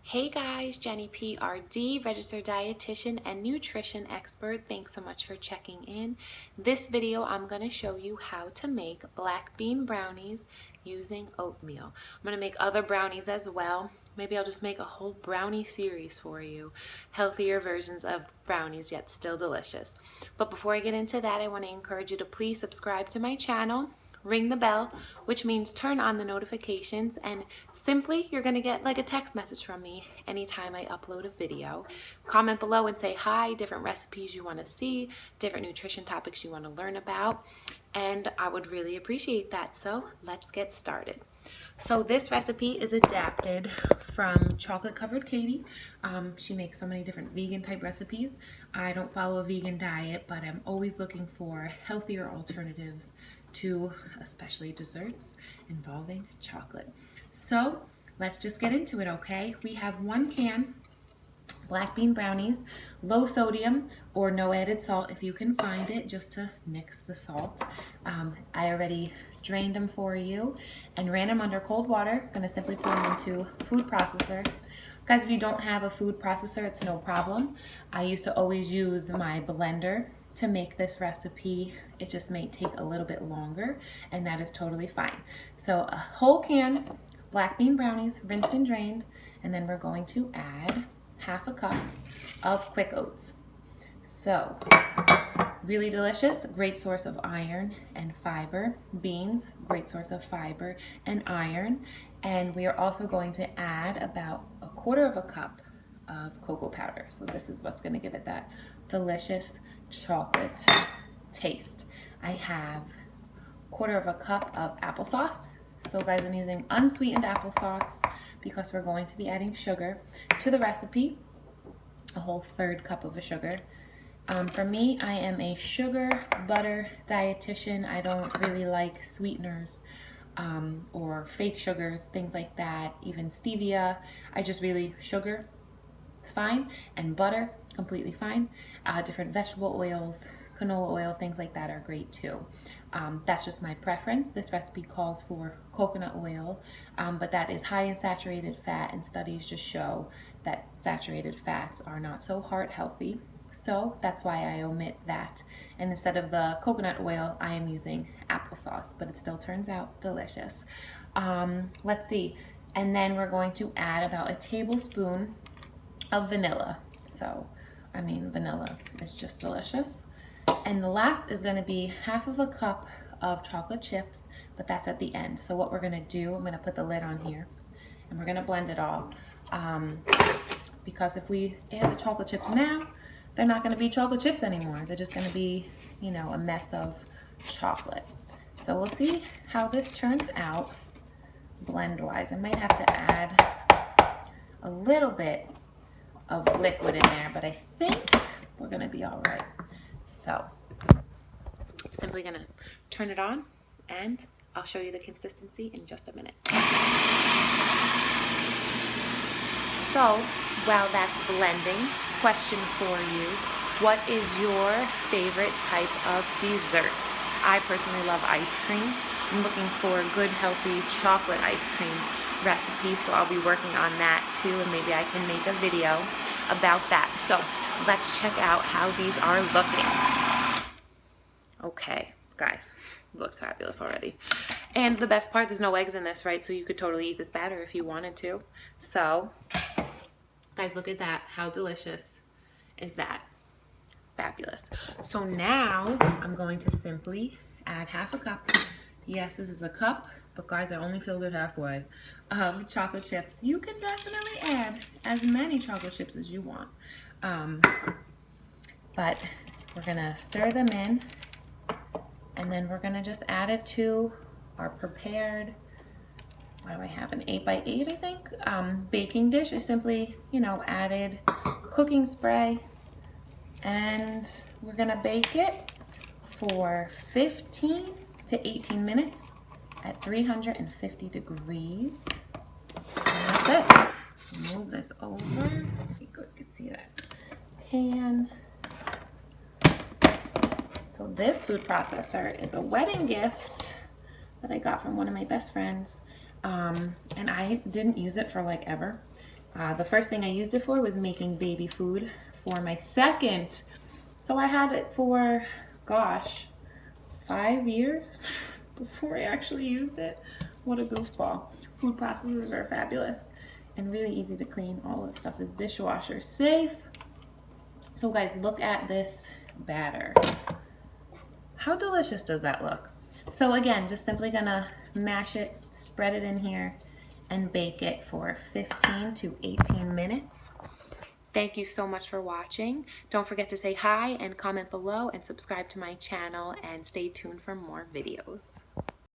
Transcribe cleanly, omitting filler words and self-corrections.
Hey guys, Jenny PRD, registered dietitian and nutrition expert. Thanks so much for checking in. This video, I'm going to show you how to make black bean brownies using oatmeal. I'm going to make other brownies as well. Maybe I'll just make a whole brownie series for you. Healthier versions of brownies, yet still delicious. But before I get into that, I want to encourage you to please subscribe to my channel. Ring the bell, which means turn on the notifications, and simply you're going to get like a text message from me anytime I upload a video. Comment below and say hi, different recipes you want to see, different nutrition topics you want to learn about, and I would really appreciate that. So let's get started. So this recipe is adapted from Chocolate Covered Katie. She makes so many different vegan type recipes. I don't follow a vegan diet, but I'm always looking for healthier alternatives to especially desserts involving chocolate. So let's just get into it, okay? We have 1 can black bean brownies, low sodium or no added salt if you can find it, just to nix the salt. I already drained them for you and ran them under cold water. I'm gonna simply put them into food processor. Guys, if you don't have a food processor, it's no problem. I used to always use my blender to make this recipe. It just may take a little bit longer, and that is totally fine. So a whole can black bean brownies, rinsed and drained, and then we're going to add half a cup of quick oats. So really delicious, great source of iron and fiber. Beans, great source of fiber and iron. And we are also going to add about 1/4 cup of cocoa powder. So this is what's going to give it that delicious chocolate taste. I have 1/4 cup of applesauce. So guys, I'm using unsweetened applesauce because we're going to be adding sugar to the recipe, a whole 1/3 cup of sugar. For me, I am a sugar butter dietitian. I don't really like sweeteners or fake sugars, things like that, even stevia. I just really, sugar is fine, and butter, completely fine. Different vegetable oils, canola oil, things like that are great too. That's just my preference. This recipe calls for coconut oil, but that is high in saturated fat, and studies just show that saturated fats are not so heart healthy. So that's why I omit that. And instead of the coconut oil, I am using applesauce, but it still turns out delicious. Let's see. And then we're going to add about 1 tablespoon of vanilla. So, I mean, vanilla is just delicious. And the last is going to be 1/2 cup of chocolate chips, but that's at the end. So what we're going to do, I'm going to put the lid on here, and we're going to blend it all. Because if we add the chocolate chips now, they're not going to be chocolate chips anymore. They're just going to be, you know, a mess of chocolate. So we'll see how this turns out blend-wise. I might have to add a little bit of liquid in there, but I think we're going to be all right. So simply going to turn it on, and I'll show you the consistency in just a minute. So while that's blending, question for you: what is your favorite type of dessert? I personally love ice cream. I'm looking for a good, healthy chocolate ice cream recipe, so I'll be working on that too, and maybe I can make a video about that. So let's check out how these are looking. Okay, guys, it looks fabulous already. And the best part, there's no eggs in this, right? So you could totally eat this batter if you wanted to. So guys, look at that. How delicious is that? Fabulous. So now I'm going to simply add 1/2 cup. Yes, this is a cup, but guys, I only filled it halfway. Chocolate chips. You can definitely add as many chocolate chips as you want. But we're gonna stir them in, and then we're gonna just add it to our prepared, what do I have, an 8x8, I think, baking dish. Is simply, you know, added cooking spray, and we're gonna bake it for 15 to 18 minutes at 350 degrees. And that's it. Move this over. Okay, good, you can see that pan. So this food processor is a wedding gift that I got from one of my best friends. And I didn't use it for like ever. The first thing I used it for was making baby food for my second. So I had it for, gosh, 5 years before I actually used it. What a goofball. Food processors are fabulous and really easy to clean. All this stuff is dishwasher safe. So guys, look at this batter. How delicious does that look? So again, just simply gonna mash it, spread it in here, and bake it for 15 to 18 minutes. Thank you so much for watching. Don't forget to say hi and comment below and subscribe to my channel and stay tuned for more videos.